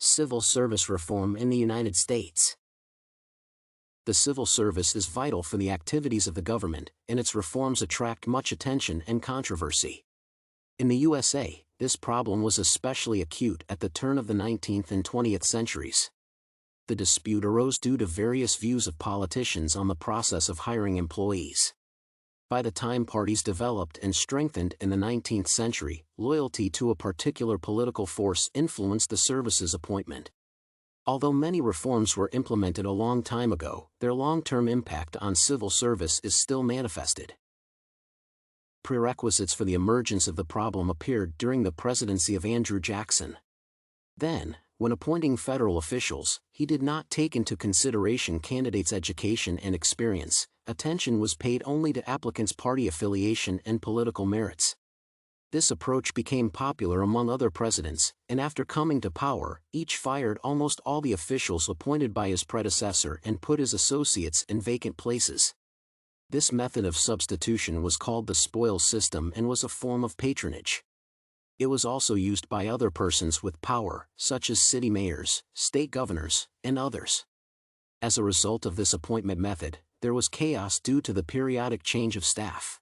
Civil service reform in the United States. The civil service is vital for the activities of the government, and its reforms attract much attention and controversy. In the USA, this problem was especially acute at the turn of the 19th and 20th centuries. The dispute arose due to various views of politicians on the process of hiring employees. By the time parties developed and strengthened in the 19th century, loyalty to a particular political force influenced the service's appointment. Although many reforms were implemented a long time ago, their long-term impact on civil service is still manifested. Prerequisites for the emergence of the problem appeared during the presidency of Andrew Jackson. Then, when appointing federal officials, he did not take into consideration candidates' education and experience. Attention was paid only to applicants' party affiliation and political merits. This approach became popular among other presidents, and after coming to power, each fired almost all the officials appointed by his predecessor and put his associates in vacant places. This method of substitution was called the spoils system and was a form of patronage. It was also used by other persons with power, such as city mayors, state governors, and others. As a result of this appointment method, there was chaos due to the periodic change of staff.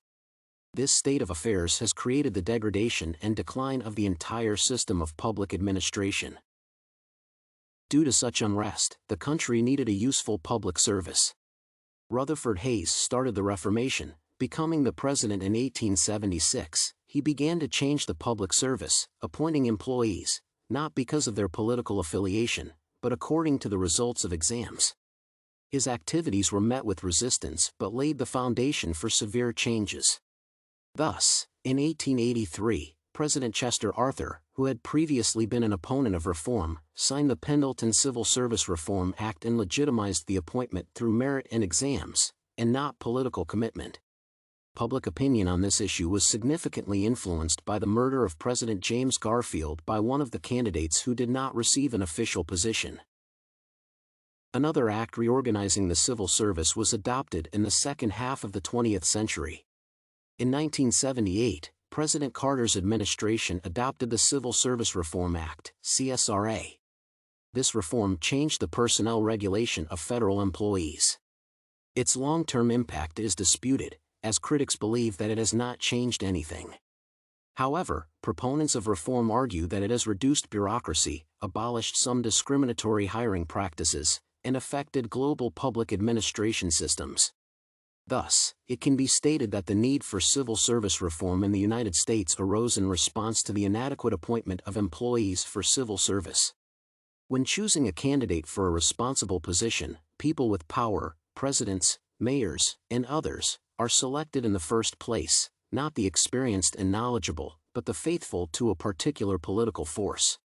This state of affairs has created the degradation and decline of the entire system of public administration. Due to such unrest, the country needed a useful public service. Rutherford Hayes started the Reformation. Becoming the president in 1876, he began to change the public service, appointing employees, not because of their political affiliation, but according to the results of exams. His activities were met with resistance but laid the foundation for severe changes. Thus, in 1883, President Chester Arthur, who had previously been an opponent of reform, signed the Pendleton Civil Service Reform Act and legitimized the appointment through merit and exams, and not political commitment. Public opinion on this issue was significantly influenced by the murder of President James Garfield by one of the candidates who did not receive an official position. Another act reorganizing the civil service was adopted in the second half of the 20th century. In 1978, President Carter's administration adopted the Civil Service Reform Act, CSRA. This reform changed the personnel regulation of federal employees. Its long-term impact is disputed, as critics believe that it has not changed anything. However, proponents of reform argue that it has reduced bureaucracy, abolished some discriminatory hiring practices, and affected global public administration systems. Thus, it can be stated that the need for civil service reform in the United States arose in response to the inadequate appointment of employees for civil service. When choosing a candidate for a responsible position, people with power, presidents, mayors, and others, are selected in the first place, not the experienced and knowledgeable, but the faithful to a particular political force.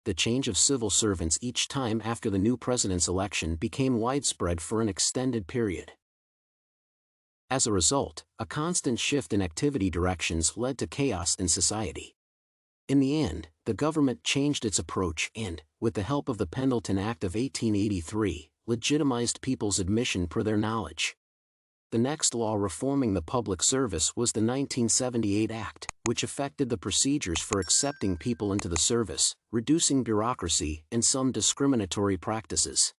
The change of civil servants each time after the new president's election became widespread for an extended period. As a result, a constant shift in activity directions led to chaos in society. In the end, the government changed its approach and, with the help of the Pendleton Act of 1883, legitimized people's admission per their knowledge. The next law reforming the public service was the 1978 Act, which affected the procedures for accepting people into the service, reducing bureaucracy and some discriminatory practices.